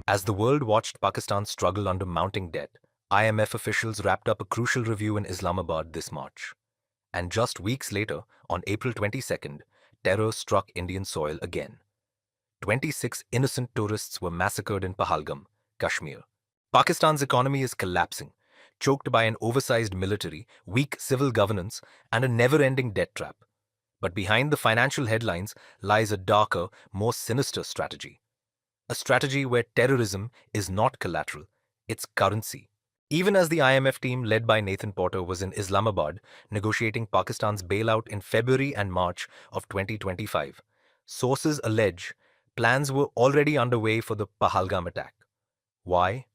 As the world watched Pakistan's struggle under mounting debt, IMF officials wrapped up a crucial review in Islamabad this March. And just weeks later, on April 22nd, terror struck Indian soil again. 26 innocent tourists were massacred in Pahalgam, Kashmir. Pakistan's economy is collapsing, choked by an oversized military, weak civil governance, and a never-ending debt trap. But behind the financial headlines lies a darker, more sinister strategy. A strategy where terrorism is not collateral, it's currency. Even as the IMF team led by Nathan Porter was in Islamabad negotiating Pakistan's bailout in February and March of 2025, sources allege plans were already underway for the Pahalgam attack. Why?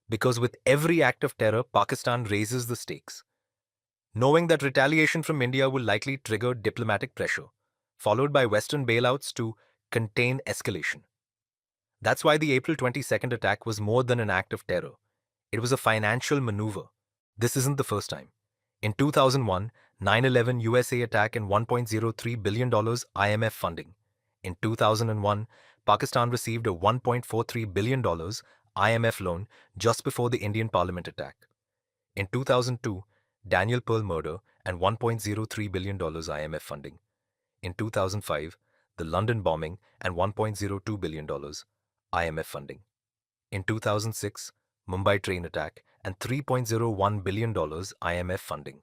Because with every act of terror, Pakistan raises the stakes. Knowing that retaliation from India will likely trigger diplomatic pressure, followed by Western bailouts to contain escalation. That's why the April 22nd attack was more than an act of terror. It was a financial maneuver. This isn't the first time. In 2001, 9/11 USA attack and $1.03 billion IMF funding. In 2001, Pakistan received a $1.43 billion IMF loan just before the Indian Parliament attack. In 2002, Daniel Pearl murder and $1.03 billion IMF funding. In 2005, the London bombing and $1.02 billion IMF funding. In 2006, Mumbai train attack and $3.01 billion IMF funding.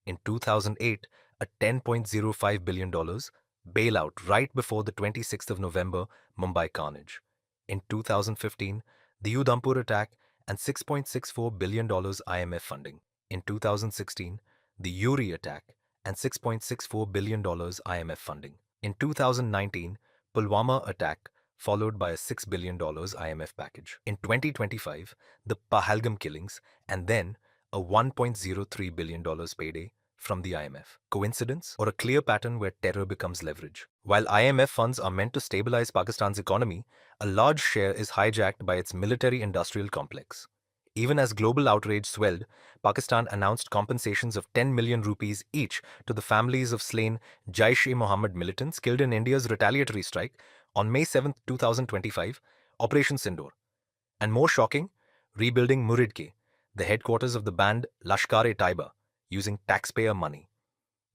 In 2008, a $10.05 billion bailout right before the 26th of November Mumbai carnage. In 2015, the Udhampur attack and $6.64 billion IMF funding. In 2016, the Uri attack and $6.64 billion IMF funding. In 2019, Pulwama attack followed by a $6 billion IMF package. In 2025, the Pahalgam killings, and then a $1.03 billion payday from the IMF. Coincidence or a clear pattern where terror becomes leverage? While IMF funds are meant to stabilize Pakistan's economy, a large share is hijacked by its military-industrial complex. Even as global outrage swelled, Pakistan announced compensations of 10 million rupees each to the families of slain Jaish-e-Mohammed militants killed in India's retaliatory strike on May 7, 2025, Operation Sindoor. And more shocking, rebuilding Muridke, the headquarters of the banned Lashkar-e-Taiba, using taxpayer money.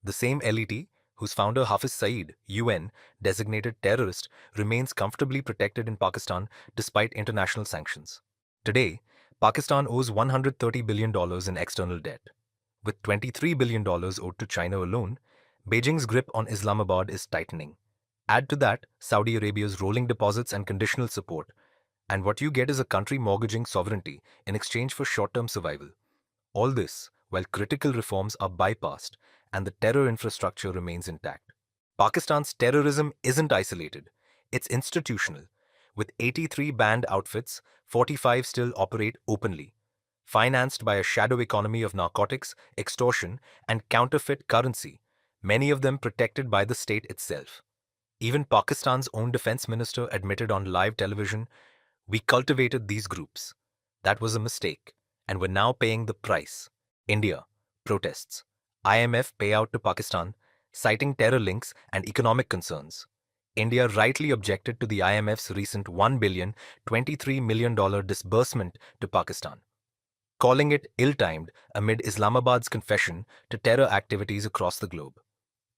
The same LET, whose founder Hafiz Saeed, UN, designated terrorist, remains comfortably protected in Pakistan despite international sanctions. Today, Pakistan owes $130 billion in external debt. With $23 billion owed to China alone, Beijing's grip on Islamabad is tightening. Add to that Saudi Arabia's rolling deposits and conditional support, and what you get is a country mortgaging sovereignty in exchange for short-term survival. All this while critical reforms are bypassed and the terror infrastructure remains intact. Pakistan's terrorism isn't isolated, it's institutional. With 83 banned outfits, 45 still operate openly, financed by a shadow economy of narcotics, extortion, and counterfeit currency, many of them protected by the state itself. Even Pakistan's own defense minister admitted on live television, "We cultivated these groups. That was a mistake, and we're now paying the price." India, protests. IMF payout to Pakistan, citing terror links and economic concerns. India rightly objected to the IMF's recent $1.23 billion disbursement to Pakistan, calling it ill-timed amid Islamabad's confession to terror activities across the globe.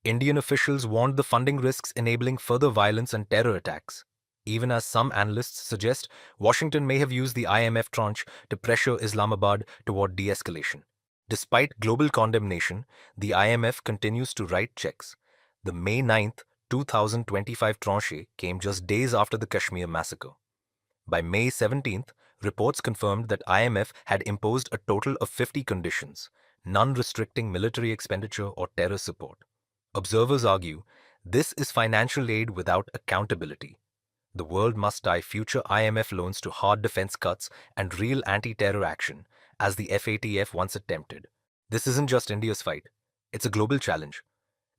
Indian officials warned the funding risks enabling further violence and terror attacks, even as some analysts suggest Washington may have used the IMF tranche to pressure Islamabad toward de-escalation. Despite global condemnation, the IMF continues to write checks. The May 9, 2025 tranche came just days after the Kashmir massacre. By May 17th, reports confirmed that IMF had imposed a total of 50 conditions, none restricting military expenditure or terror support. Observers argue this is financial aid without accountability. The world must tie future IMF loans to hard defense cuts and real anti-terror action, as the FATF once attempted. This isn't just India's fight, it's a global challenge.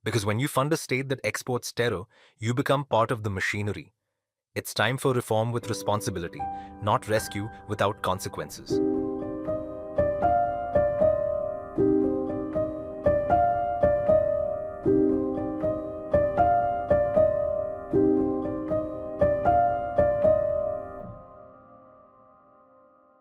Because when you fund a state that exports terror, you become part of the machinery. It's time for reform with responsibility, not rescue without consequences.